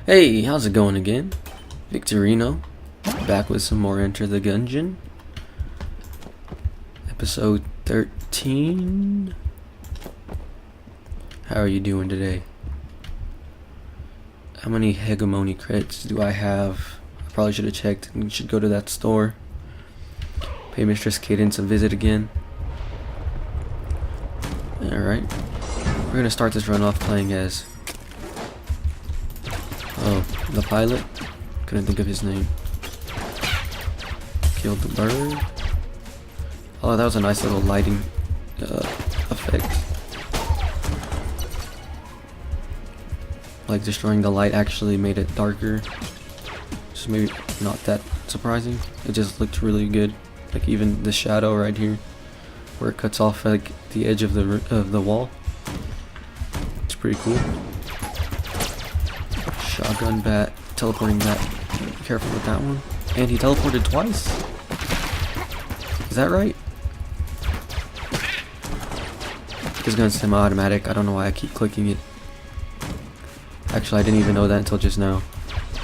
Hey, how's it going again? Victorino, back with some more Enter the Gungeon. Episode 13. How are you doing today? How many hegemony crits do I have? I probably should have checked and should go to that store. Pay Mistress Cadence a visit again. Alright. We're gonna start this run off playing as the pilot. Couldn't think of his name. Killed the bird. Oh, that was a nice little lighting effect. Like destroying the light actually made it darker. Just maybe not that surprising. It just looked really good. Like even the shadow right here, where it cuts off like the edge of the wall. It's pretty cool. Shotgun bat, teleporting bat. Be careful with that one. And he teleported twice. Is that right? This gun's semi-automatic. I don't know why I keep clicking it. Actually, I didn't even know that until just now.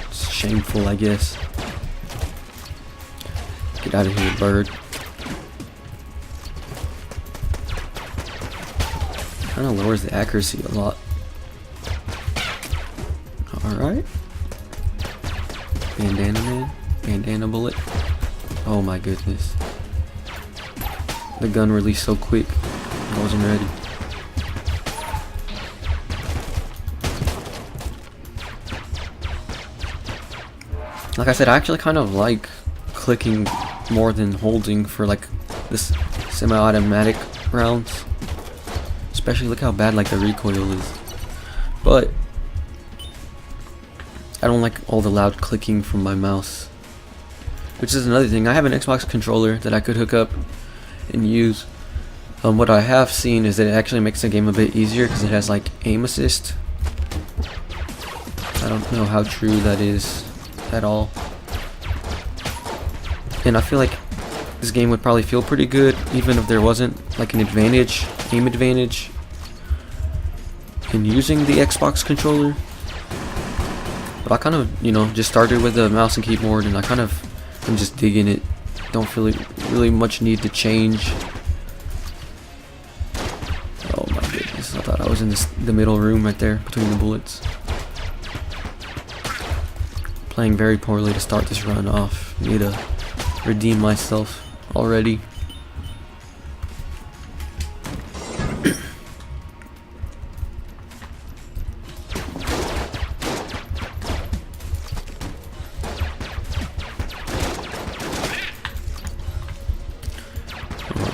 It's shameful, I guess. Get out of here, bird. Kinda lowers the accuracy a lot. Alright. Bandana man. Bandana bullet. Oh my goodness. The gun released so quick. I wasn't ready. Like I said, I actually kind of like clicking more than holding for like this semi-automatic rounds. Especially look how bad like the recoil is. But I don't like all the loud clicking from my mouse. Which is another thing. I have an Xbox controller that I could hook up and use. What I have seen is that it actually makes the game a bit easier because it has like aim assist. I don't know how true that is at all. And I feel like this game would probably feel pretty good even if there wasn't like an advantage, aim advantage in using the Xbox controller. But I kind of, just started with the mouse and keyboard and I kind of am just digging it. Don't feel really much need to change. Oh my goodness, I thought I was in the middle room right there between the bullets. Playing very poorly to start this run off. Need to redeem myself already.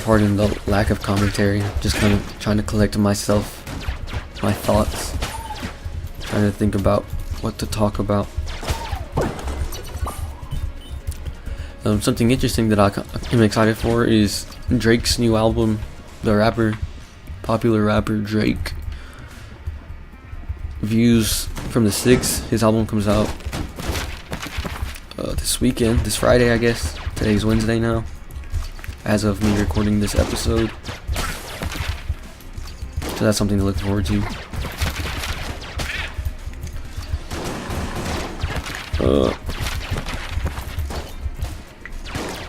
Pardon the lack of commentary, just kind of trying to collect myself, my thoughts, trying to think about what to talk about. Something interesting that I'm excited for is Drake's new album. The popular rapper Drake. Views from the 6th. His album comes out this weekend, this Friday I guess. Today's Wednesday now, as of me recording this episode. So that's something to look forward to.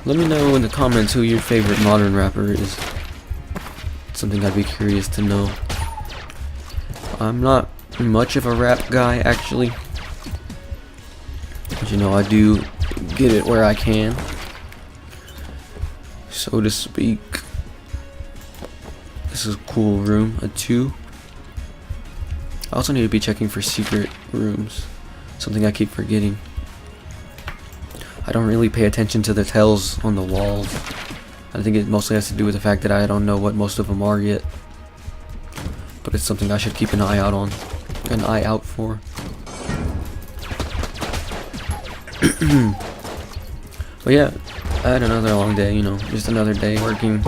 Let me know in the comments who your favorite modern rapper is. It's something I'd be curious to know. I'm not much of a rap guy actually, but I do get it where I can, so to speak. This is a cool room, a 2. I also need to be checking for secret rooms, something I keep forgetting. I don't really pay attention to the tells on the walls. I think it mostly has to do with the fact that I don't know what most of them are yet. But it's something I should keep an eye out for. But yeah, I had another long day, just another day working.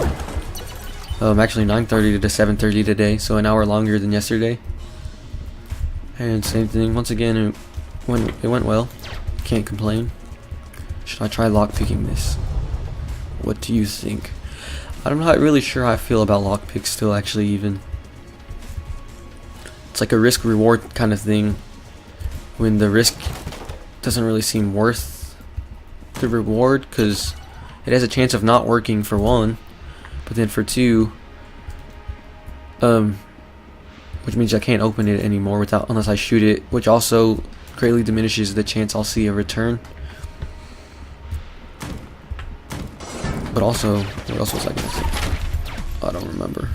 Actually 9:30 to 7:30 today, so an hour longer than yesterday. And same thing, once again, it went well. Can't complain. Should I try lockpicking this? What do you think? I'm not really sure how I feel about lockpicks still, actually, even. It's like a risk-reward kind of thing. when the risk doesn't really seem worth the reward, because it has a chance of not working for one, but then for two, which means I can't open it anymore unless I shoot it, which also greatly diminishes the chance I'll see a return. But also, what else was I gonna say? I don't remember.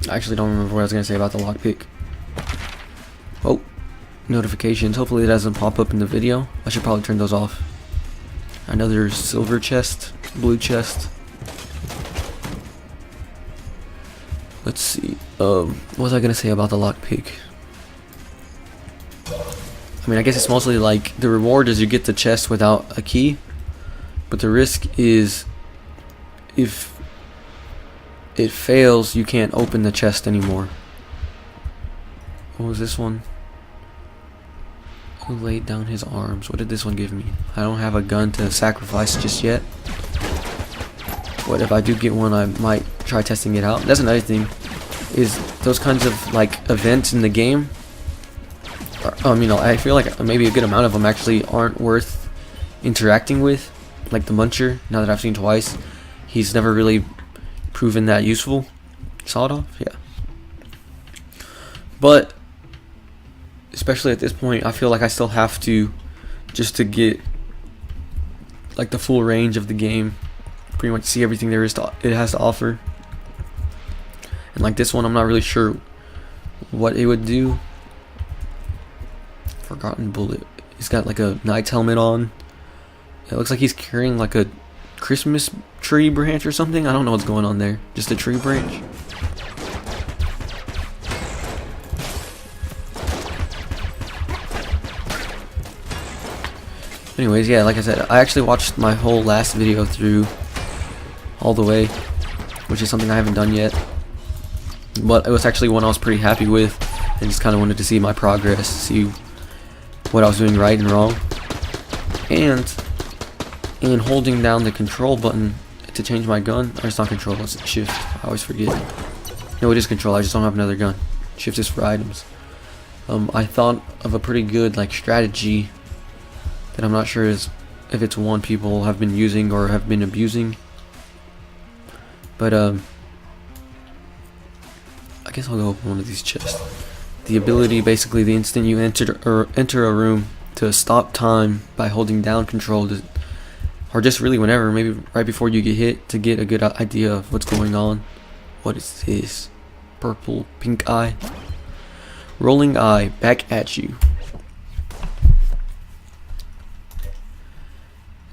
I actually don't remember what I was gonna say about the lockpick. Oh, notifications. Hopefully it doesn't pop up in the video. I should probably turn those off. Another silver chest, blue chest. Let's see. What was I gonna say about the lockpick? I mean, I guess it's mostly like the reward is you get the chest without a key, but the risk is if it fails, you can't open the chest anymore. What was this one? Who laid down his arms? What did this one give me? I don't have a gun to sacrifice just yet. But if I do get one, I might try testing it out. That's another thing, is those kinds of like events in the game. You know, I feel like maybe a good amount of them actually aren't worth interacting with. Like the Muncher, now that I've seen twice, he's never really proven that useful. Sawed off, yeah. But especially at this point, I feel like I still have to, just to get like the full range of the game, pretty much see everything there is it has to offer. And like this one, I'm not really sure what it would do. Forgotten bullet. He's got like a knight's helmet on. It looks like he's carrying like a Christmas tree branch or something. I don't know what's going on there. Just a tree branch. Anyways, yeah, like I said, I actually watched my whole last video through all the way, which is something I haven't done yet. But it was actually one I was pretty happy with, and just kind of wanted to see my progress, see what I was doing right and wrong. And in holding down the control button to change my gun, or it's not control, it's shift, I always forget. No, it is control, I just don't have another gun. Shift is for items. I thought of a pretty good like strategy that I'm not sure if it's one people have been using or have been abusing. But I guess I'll go open one of these chests. The ability, basically the instant you enter a room, to stop time by holding down control, or just really whenever, maybe right before you get hit, to get a good idea of what's going on. What is this? Purple, pink eye. Rolling eye, back at you.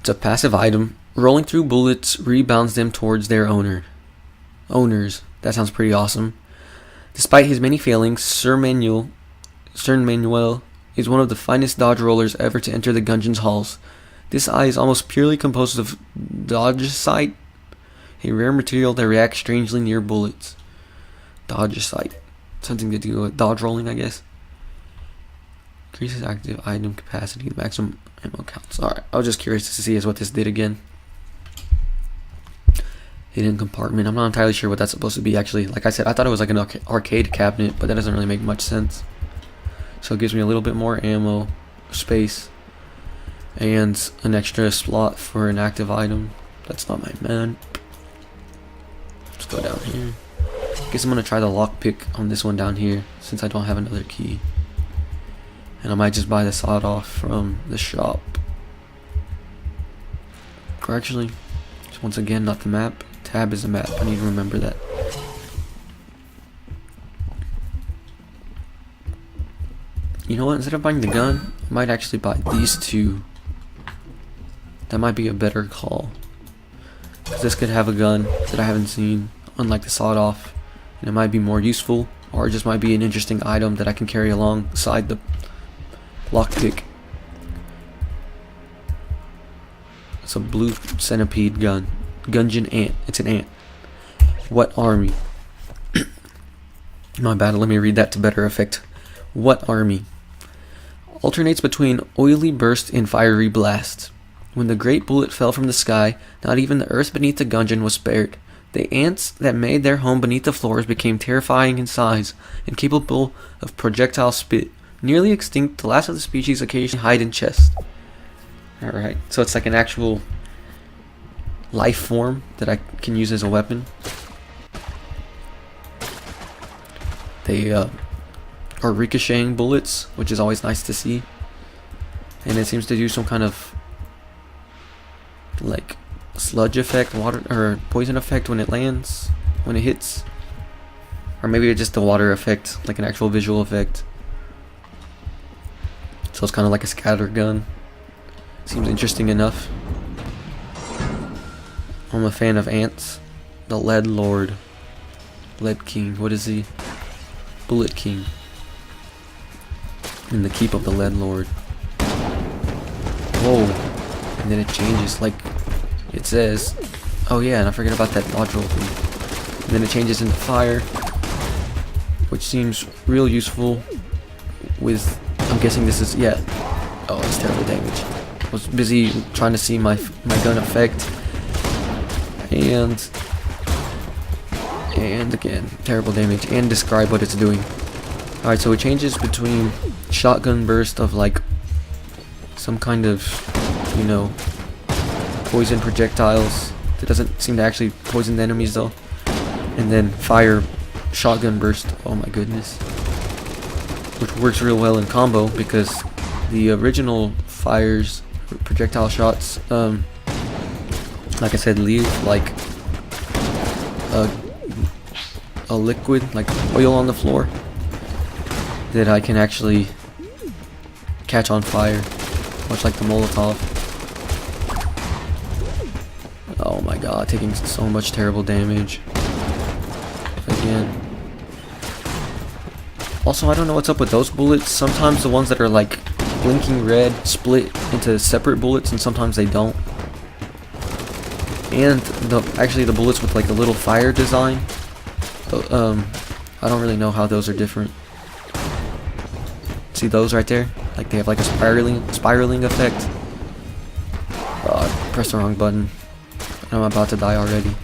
It's a passive item. Rolling through bullets rebounds them towards their owners. That sounds pretty awesome. Despite his many failings, Sir Manuel is one of the finest dodge rollers ever to enter the Gungeon's halls. This eye is almost purely composed of dodgesite, a rare material that reacts strangely near bullets. Dodgesite. Something to do with dodge rolling, I guess. Increases active item capacity, maximum ammo counts. Alright, I was just curious to see what this did again. Hidden compartment. I'm not entirely sure what that's supposed to be actually. Like I said, I thought it was like an arcade cabinet, but that doesn't really make much sense. So it gives me a little bit more ammo space and an extra slot for an active item. That's not my man. Let's go down here. Guess I'm gonna try the lockpick on this one down here since I don't have another key. And I might just buy the sawed off from the shop. Or actually, once again, not the map. Tab is a map. I need to remember that. You know what? Instead of buying the gun, I might actually buy these two. That might be a better call. Because this could have a gun that I haven't seen, unlike the sawed off. And it might be more useful, or it just might be an interesting item that I can carry alongside the lockpick. It's a blue centipede gun. Gungeon ant. It's an ant. What army? My bad, let me read that to better effect. What army? Alternates between oily burst and fiery blast. When the great bullet fell from the sky, not even the earth beneath the Gungeon was spared. The ants that made their home beneath the floors became terrifying in size and capable of projectile spit. Nearly extinct, the last of the species occasionally hide in chests. Alright, so it's like an actual life form that I can use as a weapon. They are ricocheting bullets, which is always nice to see. And it seems to do some kind of like sludge effect, water or poison effect when it lands, when it hits. Or maybe it's just the water effect, like an actual visual effect. So it's kind of like a scatter gun. Seems interesting enough. I'm a fan of ants. The Lead Lord. Lead King. What is he? Bullet King. In the keep of the Lead Lord. Whoa. And then it changes like it says. Oh yeah, and I forget about that module thing. And then it changes into fire, which seems real useful with, I'm guessing this is, yeah. Oh, it's terrible damage. I was busy trying to see my gun effect. And again, terrible damage. And describe what it's doing. Alright, so it changes between shotgun burst of like some kind of, you know, poison projectiles that doesn't seem to actually poison the enemies though. And then fire shotgun burst. Oh my goodness. Which works real well in combo because the original fires, projectile shots, like I said, leave like a liquid, like oil on the floor that I can actually catch on fire, much like the Molotov. Oh my god, taking so much terrible damage. Again. Also, I don't know what's up with those bullets. Sometimes the ones that are like blinking red split into separate bullets and sometimes they don't. And actually the bullets with like a little fire design, I don't really know how those are different. See those right there? Like they have like a spiraling effect. Oh, I pressed the wrong button. I'm about to die already.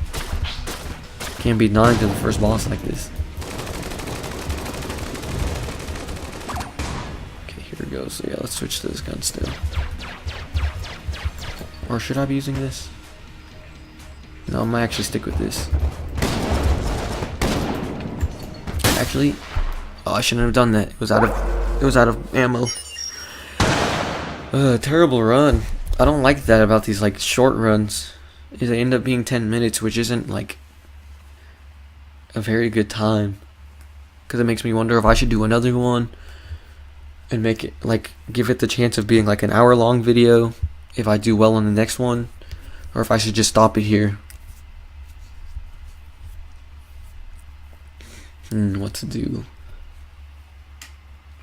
Can't be denied to the first boss like this. Okay, here it goes. So yeah, let's switch to this gun still. Or should I be using this? No, I might actually stick with this. Actually, oh, I shouldn't have done that. It was out of ammo. Terrible run. I don't like that about these like short runs. Is they end up being 10 minutes, which isn't like a very good time. Because it makes me wonder if I should do another one and make it like give it the chance of being like an hour-long video if I do well on the next one, or if I should just stop it here. What to do? I'm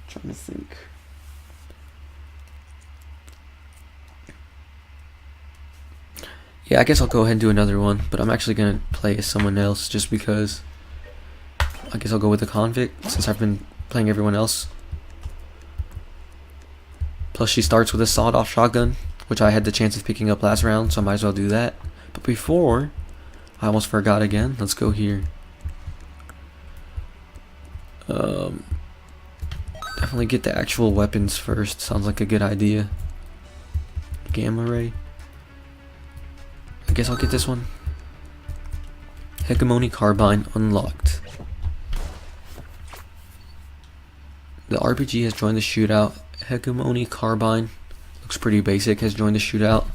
trying to think. Yeah, I guess I'll go ahead and do another one, but I'm actually gonna play as someone else just because. I guess I'll go with the convict since I've been playing everyone else. Plus she starts with a sawed-off shotgun, which I had the chance of picking up last round, so I might as well do that. But before, I almost forgot again. Let's go here. Definitely get the actual weapons first. Sounds like a good idea. Gamma ray. I guess I'll get this one. Hegemony carbine unlocked. The RPG has joined the shootout. Hegemony carbine looks pretty basic. Has joined the shootout.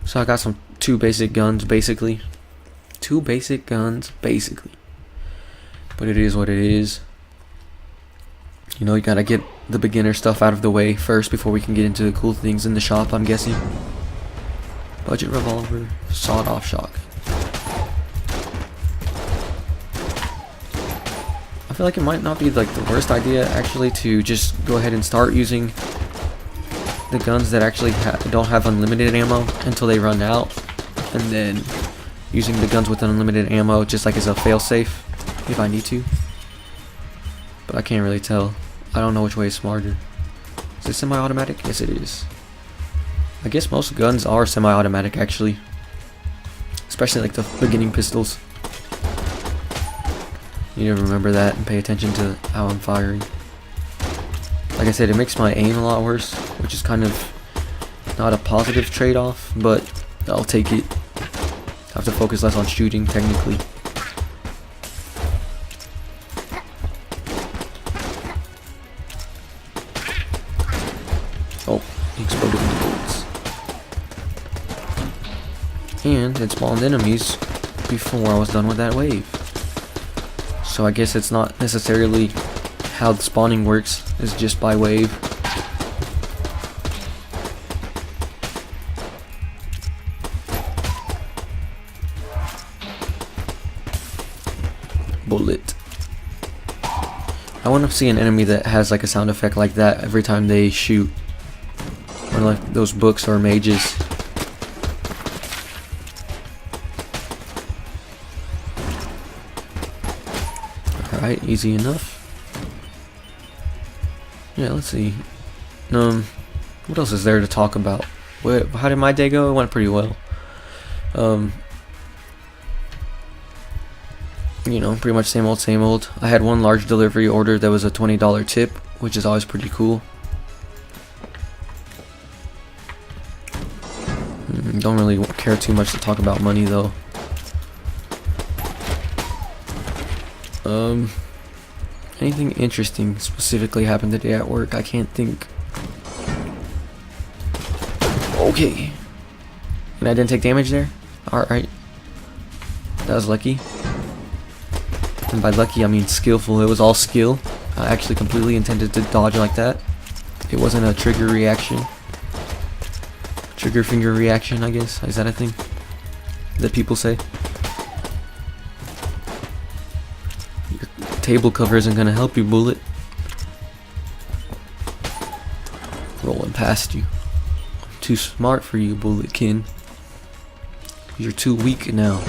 So I got two basic guns basically. Two basic guns basically. But it is what it is. You know, you gotta get the beginner stuff out of the way first before we can get into the cool things in the shop, I'm guessing. Budget revolver, sawed-off shotgun. I feel like it might not be like the worst idea actually to just go ahead and start using the guns that actually don't have unlimited ammo until they run out, and then using the guns with unlimited ammo just like as a failsafe if I need to. But I can't really tell. I don't know which way is smarter. Is it semi-automatic? Yes, it is. I guess most guns are semi-automatic actually. especially like the beginning pistols. You need to remember that and pay attention to how I'm firing. Like I said, it makes my aim a lot worse, which is kind of not a positive trade-off, but I'll take it. I have to focus less on shooting, technically. Oh, he exploded into bullets. And it spawned enemies before I was done with that wave. So I guess it's not necessarily how the spawning works, it's just by wave. Bullet. I want to see an enemy that has like a sound effect like that every time they shoot. Or like those books or mages. Alright, easy enough. Yeah, let's see. What else is there to talk about? How did my day go? It went pretty well. You know, pretty much same old, same old. I had one large delivery order that was a $20 tip, which is always pretty cool. Don't really care too much to talk about money though. Anything interesting specifically happened today at work? I can't think. Okay. And I didn't take damage there? Alright. That was lucky. And by lucky I mean skillful. It was all skill. I actually completely intended to dodge like that. It wasn't a trigger reaction. Trigger finger reaction, I guess. Is that a thing that people say? Table cover isn't gonna help you, bullet. Rolling past you. I'm too smart for you, bulletkin. You're too weak now.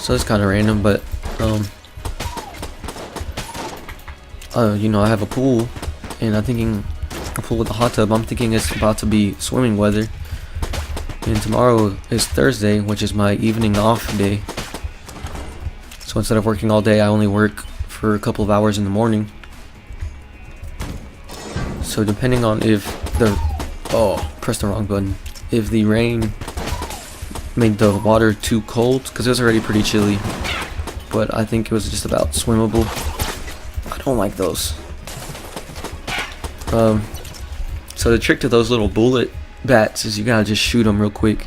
So it's kind of random, but you know, I have a pool, and I'm thinking a pool with a hot tub. I'm thinking it's about to be swimming weather, and tomorrow is Thursday, which is my evening off day. So instead of working all day, I only work for a couple of hours in the morning. So depending on if the pressed the wrong button. If the rain made the water too cold, because it was already pretty chilly, but I think it was just about swimmable. I don't like those. So the trick to those little bullet bats is you gotta just shoot them real quick.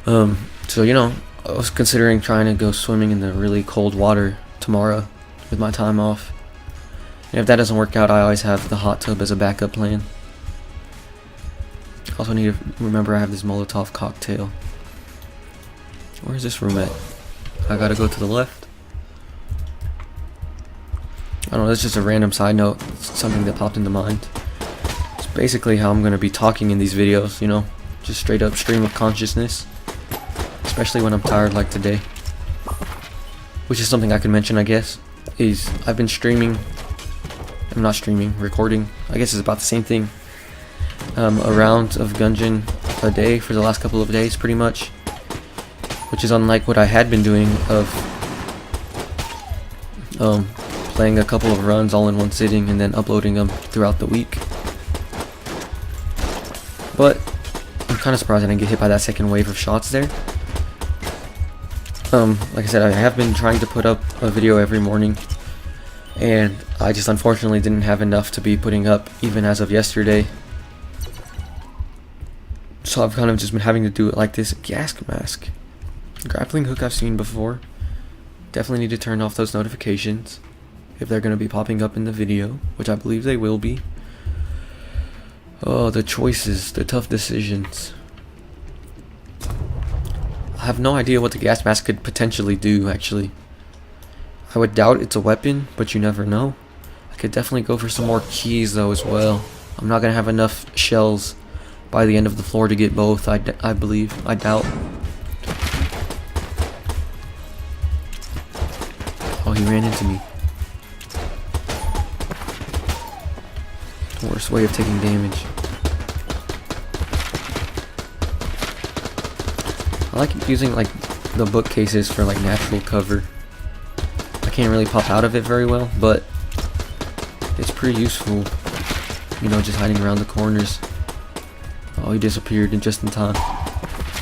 So you know, I was considering trying to go swimming in the really cold water tomorrow with my time off. And if that doesn't work out, I always have the hot tub as a backup plan. Also need to remember I have this Molotov cocktail. Where's this room at? I gotta go to the left. I don't know, that's just a random side note. It's something that popped into mind. It's basically how I'm gonna be talking in these videos, you know? Just straight up stream of consciousness. Especially when I'm tired like today. Which is something I could mention, I guess. Is I've been streaming. I'm not streaming, recording. I guess it's about the same thing. A round of Gungeon a day for the last couple of days, pretty much. Which is unlike what I had been doing of playing a couple of runs all in one sitting and then uploading them throughout the week. But I'm kind of surprised I didn't get hit by that second wave of shots there. Like I said, I have been trying to put up a video every morning, and I just unfortunately didn't have enough to be putting up even as of yesterday. So I've kind of just been having to do it like this. Gas mask. Grappling hook I've seen before. Definitely need to turn off those notifications if they're going to be popping up in the video, which I believe they will be. Oh, the choices, the tough decisions. I have no idea what the gas mask could potentially do, actually. I would doubt it's a weapon, but you never know. I could definitely go for some more keys, though, as well. I'm not going to have enough shells by the end of the floor to get both, I believe. I doubt. he ran into me. Worst way of taking damage. I like using like the bookcases for like natural cover. I can't really pop out of it very well, but it's pretty useful. You know, just hiding around the corners. Oh, he disappeared just in time.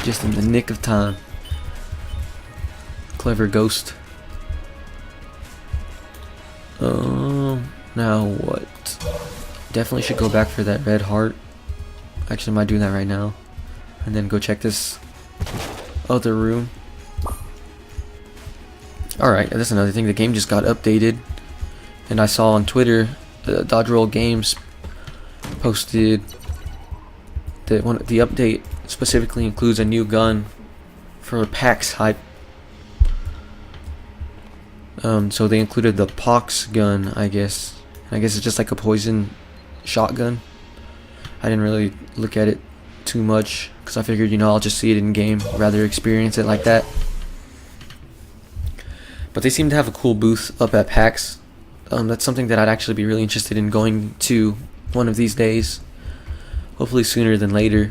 Just in the nick of time. Clever ghost. Now what? Definitely should go back for that red heart. Actually, might do that right now. And then go check this other room. Alright, that's another thing. The game just got updated. And I saw on Twitter, Dodge Roll Games posted that the update specifically includes a new gun for PAX hype. So they included the Pox gun, I guess. I guess it's just like a poison shotgun. I didn't really look at it too much because I figured, you know, I'll just see it in game, rather experience it like that. But they seem to have a cool booth up at PAX. That's something that I'd actually be really interested in going to one of these days. Hopefully sooner than later.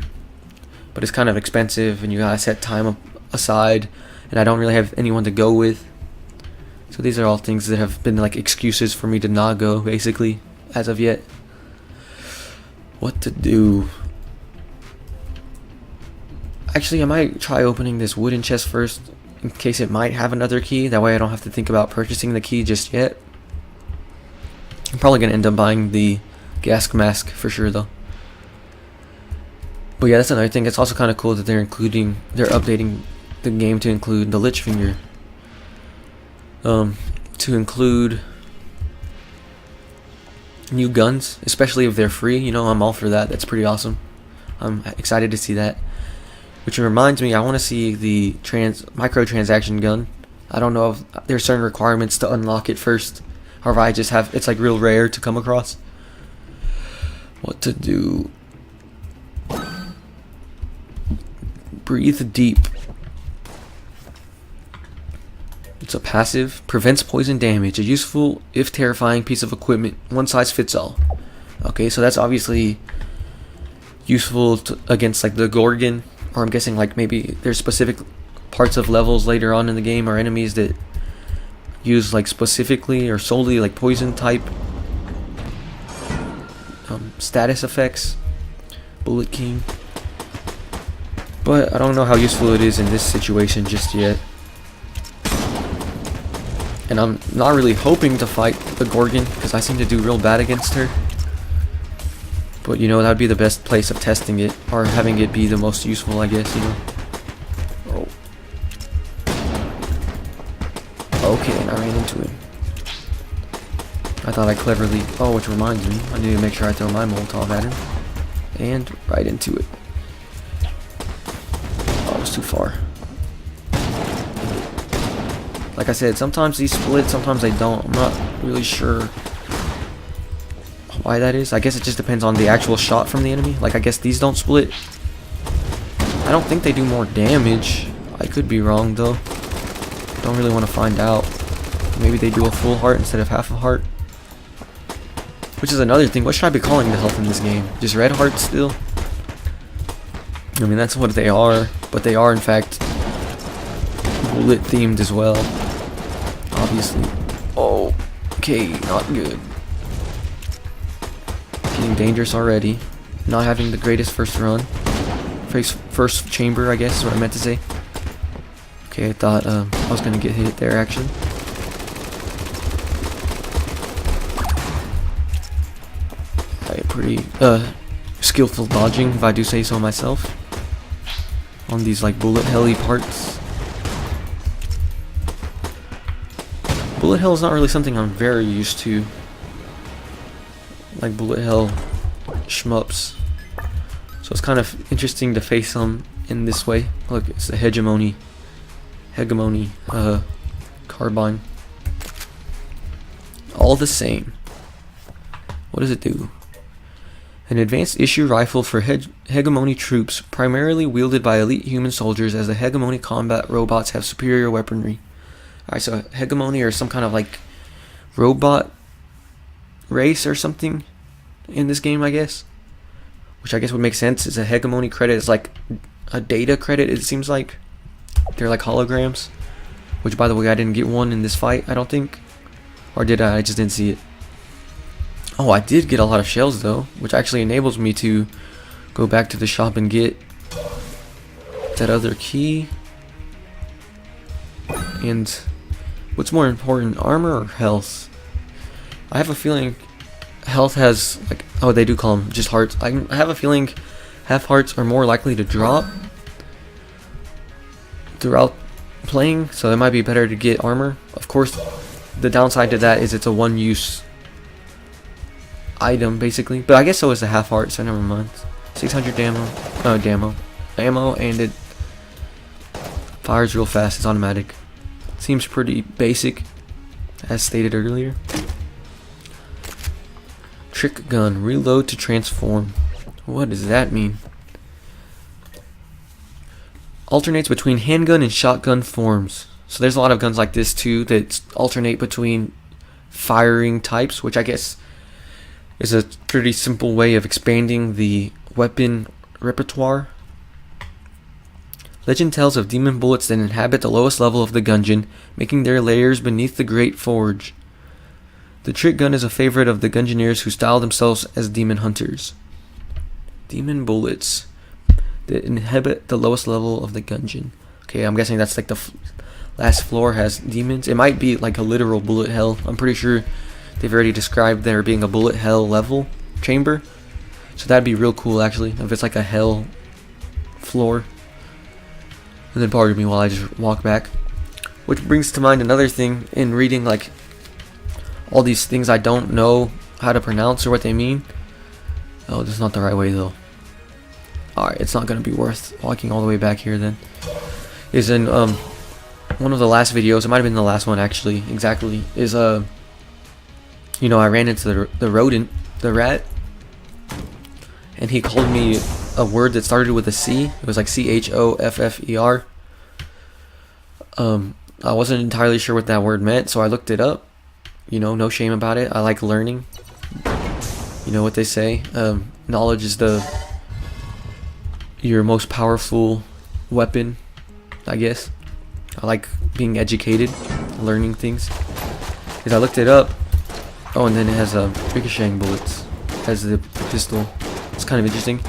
But it's kind of expensive and you gotta set time aside, and I don't really have anyone to go with. So these are all things that have been like excuses for me to not go, basically, as of yet. What to do? Actually, I might try opening this wooden chest first, in case it might have another key. That way I don't have to think about purchasing the key just yet. I'm probably going to end up buying the gas mask for sure, though. But yeah, that's another thing. It's also kind of cool that they're updating the game to include the Lich Finger. To include new guns, especially if they're free. You know, I'm all for that. That's pretty awesome. I'm excited to see that. Which reminds me, I want to see the microtransaction gun. I don't know if there's certain requirements to unlock it first. However, I just have, it's like real rare to come across. What to do? Breathe deep. It's a passive, prevents poison damage, a useful, if terrifying, piece of equipment. One size fits all. Okay, so that's obviously useful against like the Gorgon, or I'm guessing like maybe there's specific parts of levels later on in the game or enemies that use like specifically or solely like poison type status effects. Bullet King. But I don't know how useful it is in this situation just yet. And I'm not really hoping to fight the Gorgon, because I seem to do real bad against her. But you know, that would be the best place of testing it, or having it be the most useful, I guess, you know. Oh. Okay, and I ran into him. I thought I cleverly... Oh, which reminds me, I need to make sure I throw my Molotov at him. And right into it. Oh, it was too far. Like I said, sometimes these split, sometimes they don't. I'm not really sure why that is. I guess it just depends on the actual shot from the enemy. Like, I guess these don't split. I don't think they do more damage. I could be wrong, though. Don't really want to find out. Maybe they do a full heart instead of half a heart. Which is another thing. What should I be calling the health in this game? Just red hearts still? I mean, that's what they are. But they are, in fact, bullet themed as well. Obviously. Oh, okay, not good. Getting dangerous already. Not having the greatest first run. First chamber, I guess is what I meant to say. Okay, I thought I was gonna get hit there, actually. Pretty skillful dodging, if I do say so myself, on these like bullet helly parts. Bullet hell is not really something I'm very used to, like bullet hell shmups, so it's kind of interesting to face them in this way. Look, it's the hegemony carbine. All the same. What does it do? An advanced issue rifle for hegemony troops, primarily wielded by elite human soldiers, as the hegemony combat robots have superior weaponry. Alright, so hegemony or some kind of like robot race or something in this game, I guess. Which I guess would make sense. Is a hegemony credit is like a data credit, it seems like. They're like holograms. Which, by the way, I didn't get one in this fight, I don't think. Or did I? I just didn't see it. Oh, I did get a lot of shells though, which actually enables me to go back to the shop and get that other key. And what's more important, armor or health? I have a feeling health has, like, oh, they do call them just hearts. I have a feeling half hearts are more likely to drop throughout playing, so it might be better to get armor. Of course, the downside to that is it's a one-use item, basically. But I guess so is the half heart, so never mind. 600 ammo, and it fires real fast. It's automatic. Seems pretty basic, as stated earlier. Trick gun, reload to transform. What does that mean? Alternates between handgun and shotgun forms. So there's a lot of guns like this too that alternate between firing types, which I guess is a pretty simple way of expanding the weapon repertoire. Legend tells of demon bullets that inhabit the lowest level of the Gungeon, making their lairs beneath the Great Forge. The trick gun is a favorite of the Gungeoneers who style themselves as demon hunters. Demon bullets that inhabit the lowest level of the Gungeon. Okay, I'm guessing that's like the last floor has demons. It might be like a literal bullet hell. I'm pretty sure they've already described there being a bullet hell level chamber. So that'd be real cool actually, if it's like a hell floor. And then pardon me while I just walk back. Which brings to mind another thing in reading like all these things I don't know how to pronounce or what they mean. Oh, this is not the right way though. Alright, it's not going to be worth walking all the way back here then. Is in one of the last videos, it might have been the last one actually, exactly, is you know, I ran into the rodent, the rat, and he called me a word that started with a C. It was like CHOFFER. I wasn't entirely sure what that word meant, so I looked it up. You know, no shame about it. I like learning. You know what they say, knowledge is your most powerful weapon, I guess. I like being educated, learning things. Because I looked it up. Oh, and then it has ricocheting bullets as the pistol. It's kind of interesting.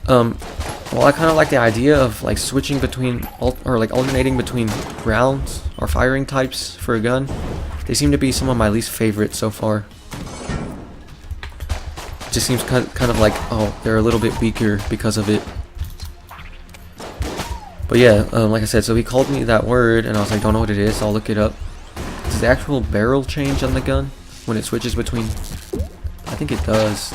Well, I kind of like the idea of like switching between alternating between rounds or firing types for a gun. They seem to be some of my least favorites so far. It just seems kind of like, oh, they're a little bit weaker because of it. But yeah, like I said, so he called me that word, and I was like, don't know what it is, so I'll look it up. Does the actual barrel change on the gun when it switches between? I think it does.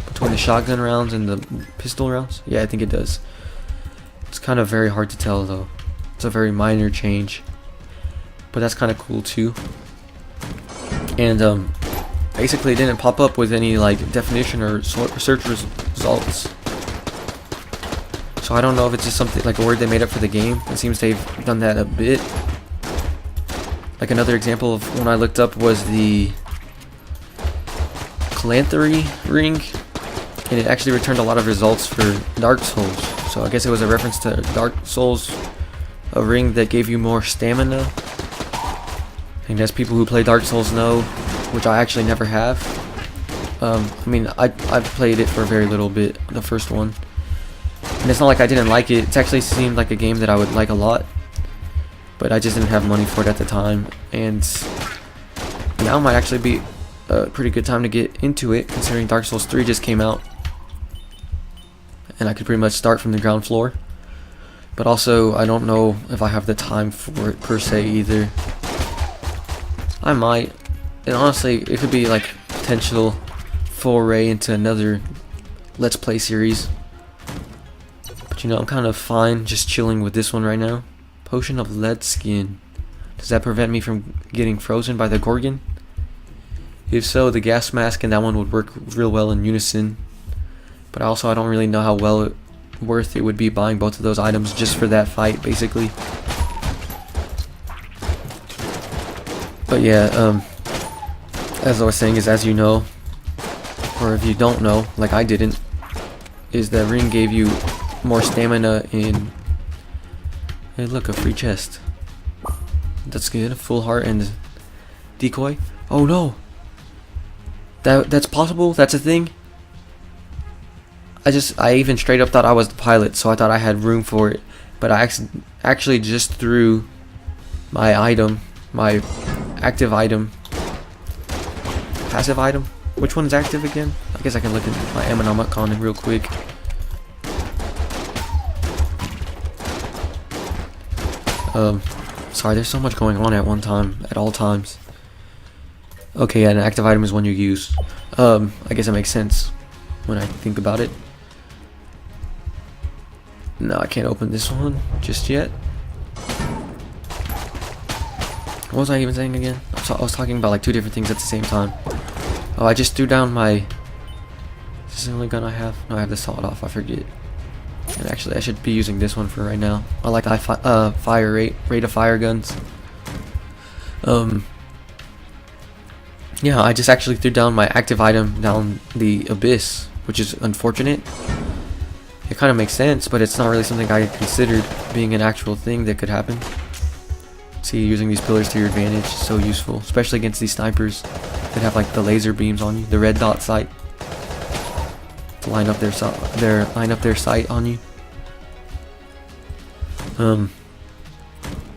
Between the shotgun rounds and the pistol rounds? Yeah, I think it does. It's kind of very hard to tell though. It's a very minor change. But that's kind of cool too. And basically it didn't pop up with any like definition or search results. So I don't know if it's just something like a word they made up for the game. It seems they've done that a bit. Like another example of when I looked up was the Calanthary ring, and it actually returned a lot of results for Dark Souls. So I guess it was a reference to Dark Souls, a ring that gave you more stamina. And as people who play Dark Souls know, which I actually never have. I mean, I've played it for a very little bit, the first one. And it's not like I didn't like it. It actually seemed like a game that I would like a lot. But I just didn't have money for it at the time. And now might actually be a pretty good time to get into it, considering Dark Souls 3 just came out. And I could pretty much start from the ground floor. But also, I don't know if I have the time for it per se either. I might. And honestly, it could be like potential foray into another Let's Play series. But you know, I'm kind of fine just chilling with this one right now. Potion of lead skin. Does that prevent me from getting frozen by the Gorgon? If so, the gas mask and that one would work real well in unison. But also, I don't really know how worth it would be buying both of those items just for that fight, basically. But yeah, as I was saying, is as you know, or if you don't know, like I didn't, is that ring gave you more stamina in. Hey, look, a free chest. That's good. Full heart and decoy. Oh no, that's possible. That's a thing. I even straight up thought I was the pilot, so I thought I had room for it, but I actually just threw my item, my active item, passive item. Which one is active again? I guess I can look at my Ammonomicon real quick. Sorry, there's so much going on at one time, at all times. Okay, yeah, an active item is one you use. I guess that makes sense when I think about it. No, I can't open this one just yet. What was I even saying again? I was talking about like two different things at the same time. Oh, I just threw down my... Is this the only gun I have? No, I have the sawed off, I forget. And actually, I should be using this one for right now. I like the fire rate of fire guns. Yeah, I just actually threw down my active item down the abyss, which is unfortunate. It kind of makes sense, but it's not really something I considered being an actual thing that could happen. See, using these pillars to your advantage is so useful, especially against these snipers that have like the laser beams on you, the red dot sight, to line up their sight on you. And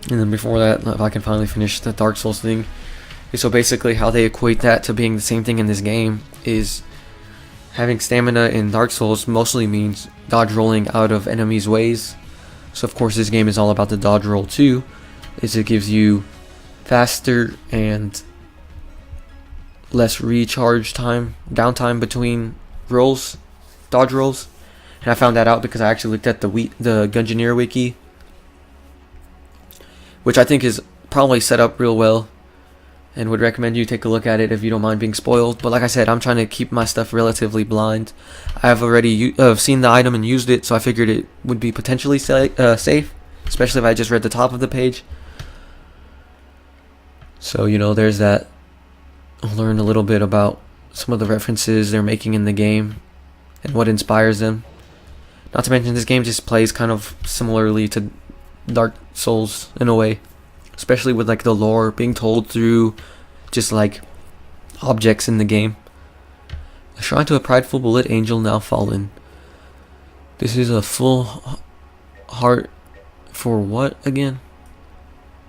then before that, if I can finally finish the Dark Souls thing. So basically, how they equate that to being the same thing in this game is having stamina in Dark Souls mostly means dodge rolling out of enemies' ways. So of course, this game is all about the dodge roll too. Is it gives you faster and less recharge time, downtime between rolls, dodge rolls. And I found that out because I actually looked at the Gungeon wiki, which I think is probably set up real well, and would recommend you take a look at it if you don't mind being spoiled. But like I said, I'm trying to keep my stuff relatively blind. I've already seen the item and used it, so I figured it would be potentially safe, especially if I just read the top of the page. So, you know, there's that. I'll learn a little bit about some of the references they're making in the game and what inspires them. Not to mention, this game just plays kind of similarly to Dark Souls in a way, especially with like the lore being told through just like objects in the game. A shrine to a prideful bullet angel now fallen. This is a full heart for what again?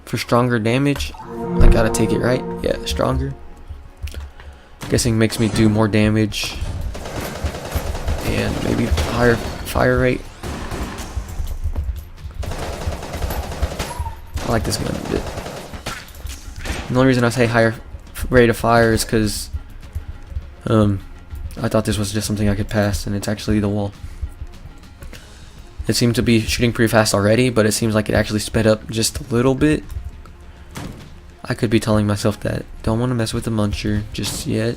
For stronger damage? I gotta take it right. Yeah, stronger. Guessing makes me do more damage and maybe higher fire rate. I like this gun a bit. The only reason I say higher rate of fire is because I thought this was just something I could pass, and it's actually the wall. It seemed to be shooting pretty fast already, but it seems like it actually sped up just a little bit. I could be telling myself that. Don't want to mess with the muncher just yet.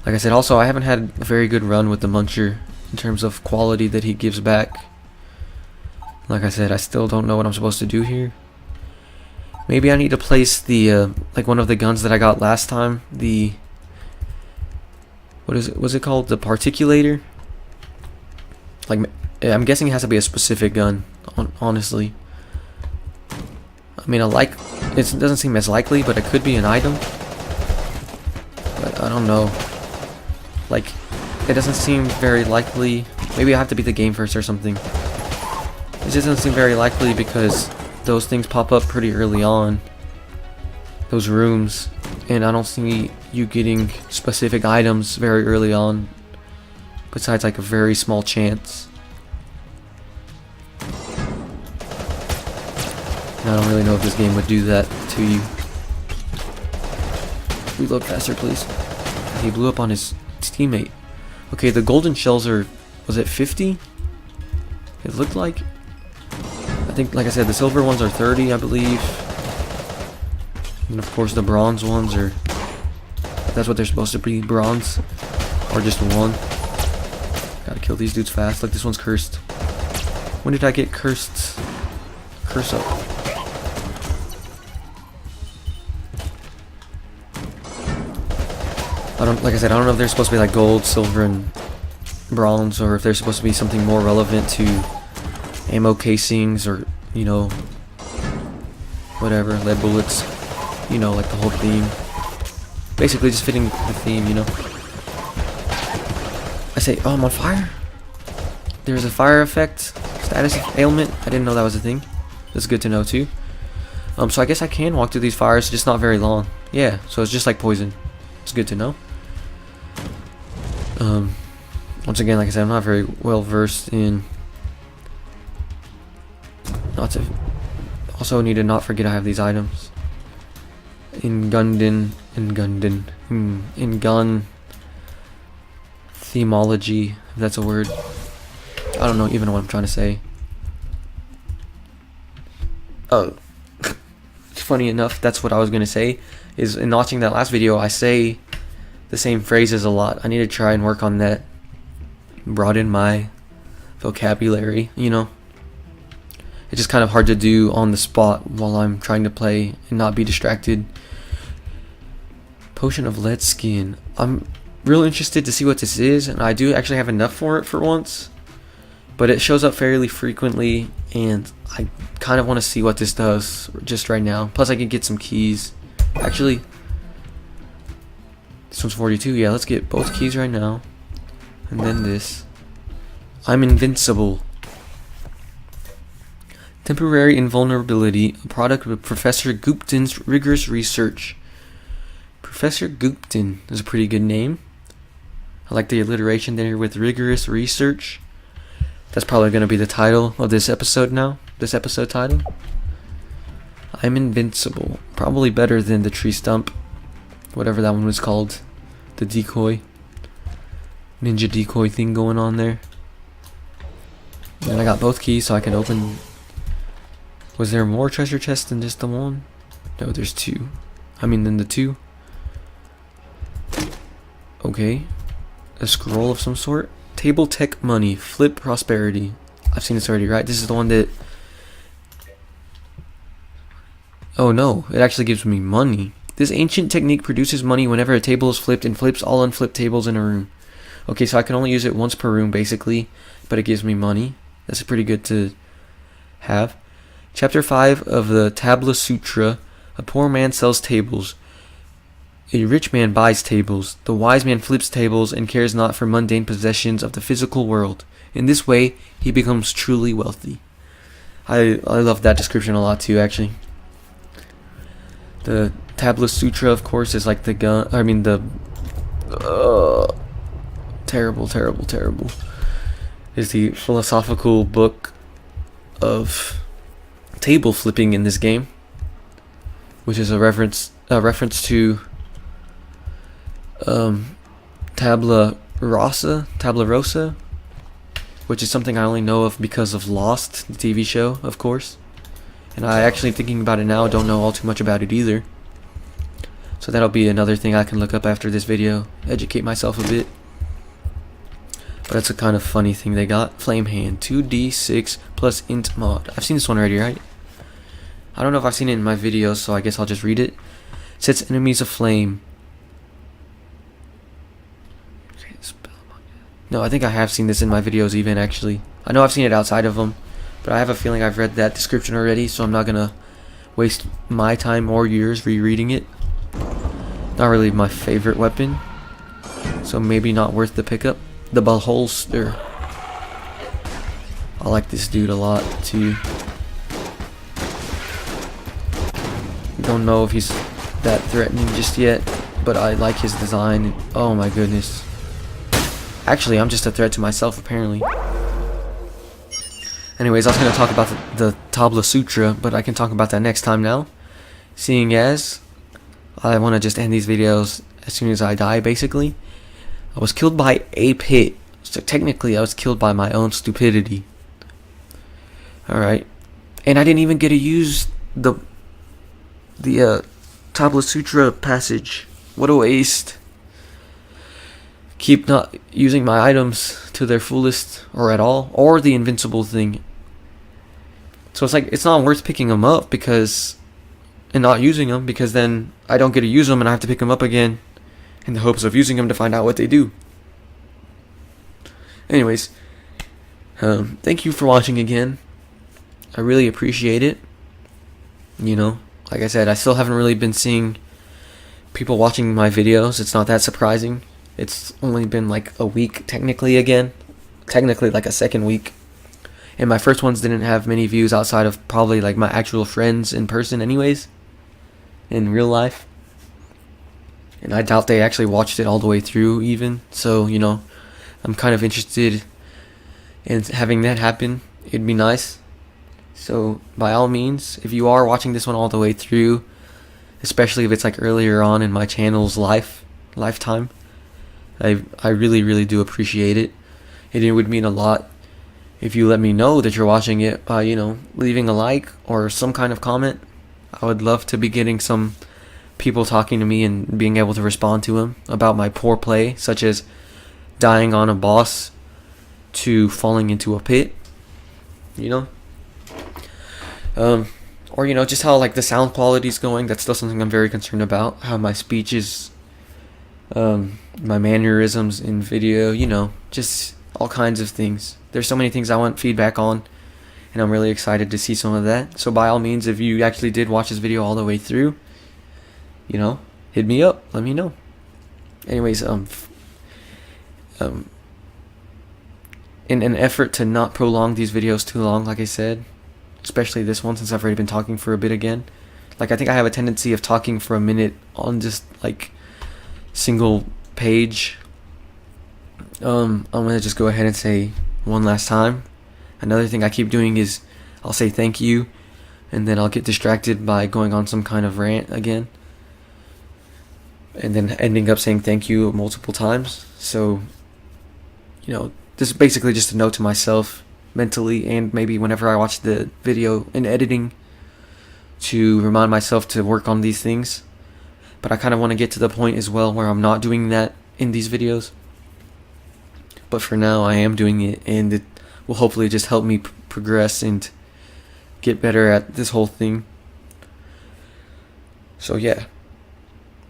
Like I said, also I haven't had a very good run with the muncher in terms of quality that he gives back. Like I said, I still don't know what I'm supposed to do here. Maybe I need to place the like one of the guns that I got last time. The what is it? What's it called? The particulator. Like, I'm guessing it has to be a specific gun. Honestly, I mean, it doesn't seem as likely, but it could be an item. But I don't know. Like, it doesn't seem very likely. Maybe I have to beat the game first or something. It just doesn't seem very likely because those things pop up pretty early on. Those rooms. And I don't see you getting specific items very early on. Besides like a very small chance. And I don't really know if this game would do that to you. Reload faster, please. He blew up on his teammate. Okay, the golden shells are... Was it 50? It looked like... I think, like I said, the silver ones are 30, I believe. And of course the bronze ones are... That's what they're supposed to be, bronze. Or just one. Gotta kill these dudes fast. Like, this one's cursed. When did I get cursed? Curse up. like I said, I don't know if they're supposed to be like gold, silver, and bronze, or if they're supposed to be something more relevant to ammo casings, or, you know, whatever, lead bullets, you know, like the whole theme. Basically just fitting the theme, you know. I say, oh, I'm on fire? There's a fire effect, status ailment. I didn't know that was a thing. That's good to know too. So I guess I can walk through these fires, just not very long. Yeah, so it's just like poison. It's good to know. Once again, like I said, I'm not very well versed in. Also need to not forget I have these items. In gun themology, if that's a word. I don't know even what I'm trying to say. Oh, funny enough, that's what I was gonna say. Is in watching that last video, I say the same phrases a lot. I need to try and work on that. Broaden my vocabulary, you know. It's just kind of hard to do on the spot while I'm trying to play and not be distracted. Potion of lead skin. I'm real interested to see what this is, and I do actually have enough for it for once. But it shows up fairly frequently, and I kind of want to see what this does just right now. Plus I can get some keys. Actually, this one's 42. Yeah, let's get both keys right now. And then this. I'm invincible. Temporary invulnerability, a product of Professor Gupton's rigorous research. Professor Gupton is a pretty good name. I like the alliteration there with rigorous research. That's probably going to be the title of this episode now. This episode title. I'm invincible. Probably better than the tree stump. Whatever that one was called. The decoy. Ninja decoy thing going on there. And I got both keys so I can open. Was there more treasure chests than just the one? No, there's two. Than the two. Okay. A scroll of some sort. Table tech money. Flip prosperity. I've seen this already, right? This is the one that... Oh no, it actually gives me money. This ancient technique produces money whenever a table is flipped and flips all unflipped tables in a room. Okay, so I can only use it once per room basically, but it gives me money. That's pretty good to have. Chapter 5 of the Tabla Sutra. A poor man sells tables. A rich man buys tables. The wise man flips tables and cares not for mundane possessions of the physical world. In this way, he becomes truly wealthy. I love that description a lot too, actually. The Tabla Sutra, of course, is like the terrible. Is the philosophical book of table flipping in this game, which is a reference to Tabla Rosa, which is something I only know of because of Lost, the TV show, of course. And I actually, thinking about it now, don't know all too much about it either. So that'll be another thing I can look up after this video, educate myself a bit. But that's a kind of funny thing they got. Flame hand, 2d6 plus int mod. I've seen this one already, right? I don't know if I've seen it in my videos, so I guess I'll just read it. Sets enemies aflame. No, I think I have seen this in my videos even, actually. I know I've seen it outside of them, but I have a feeling I've read that description already, so I'm not gonna waste my time or yours rereading it. Not really my favorite weapon, so maybe not worth the pickup. The Beholster. I like this dude a lot too. Don't know if he's that threatening just yet, but I like his design. Oh my goodness. Actually, I'm just a threat to myself apparently. Anyways, I was going to talk about the Tabla Sutra, but I can talk about that next time now. Seeing as I want to just end these videos as soon as I die, basically. I was killed by a pit, so technically I was killed by my own stupidity. Alright. And I didn't even get to use the Tabla Sutra passage. What a waste. Keep not using my items to their fullest or at all, or the invincible thing. So it's like, it's not worth picking them up and not using them, because then I don't get to use them and I have to pick them up again. in the hopes of using them to find out what they do. Anyways, thank you for watching again. I really appreciate it. You know, like I said, I still haven't really been seeing people watching my videos. It's not that surprising. It's only been like a week technically like a second week. And my first ones didn't have many views outside of probably like my actual friends in person anyways, in real life. And I doubt they actually watched it all the way through even. So, you know, I'm kind of interested in having that happen. It'd be nice. So, by all means, if you are watching this one all the way through, especially if it's like earlier on in my channel's lifetime, I really, really do appreciate it. And it would mean a lot if you let me know that you're watching it by, you know, leaving a like or some kind of comment. I would love to be getting some people talking to me and being able to respond to them about my poor play, such as dying on a boss to falling into a pit, you know. Or, you know, just how like the sound quality is going. That's still something I'm very concerned about. How my speech is, my mannerisms in video, you know, just all kinds of things. There's so many things I want feedback on, and I'm really excited to see some of that. So by all means, if you actually did watch this video all the way through, you know, hit me up, let me know. Anyways, in an effort to not prolong these videos too long, like I said, especially this one since I've already been talking for a bit again. Like, I think I have a tendency of talking for a minute on just like single page. I'm gonna just go ahead and say one last time. Another thing I keep doing is I'll say thank you, and then I'll get distracted by going on some kind of rant again, and then ending up saying thank you multiple times. So, you know, this is basically just a note to myself mentally, and maybe whenever I watch the video in editing, to remind myself to work on these things. But I kind of want to get to the point as well where I'm not doing that in these videos. But for now, I am doing it, and it will hopefully just help me progress and get better at this whole thing. So yeah,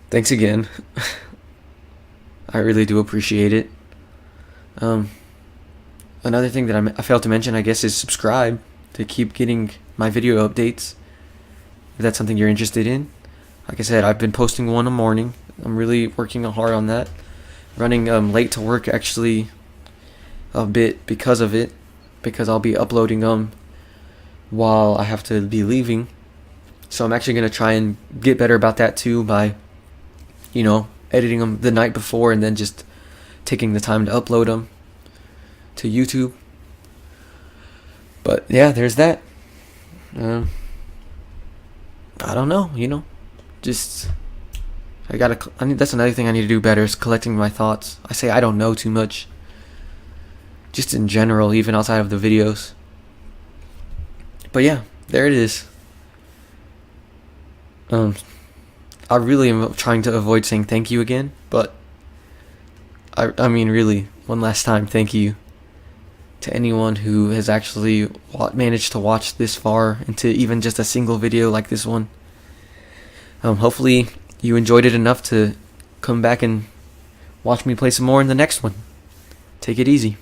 thanks again. I really do appreciate it. Another thing that I failed to mention, I guess, is subscribe to keep getting my video updates, if that's something you're interested in. Like I said, I've been posting one in the morning. I'm really working hard on that. Running late to work actually a bit because of it, because I'll be uploading while I have to be leaving. So I'm actually going to try and get better about that too by, you know, editing them the night before and then just taking the time to upload them to YouTube. But yeah, there's that. I don't know, you know, just I need, that's another thing I need to do better, is collecting my thoughts. I say I don't know too much, just in general, even outside of the videos. But yeah, there it is. I really am trying to avoid saying thank you again, but I mean, really, one last time, thank you to anyone who has actually managed to watch this far into even just a single video like this one. Hopefully you enjoyed it enough to come back and watch me play some more in the next one. Take it easy.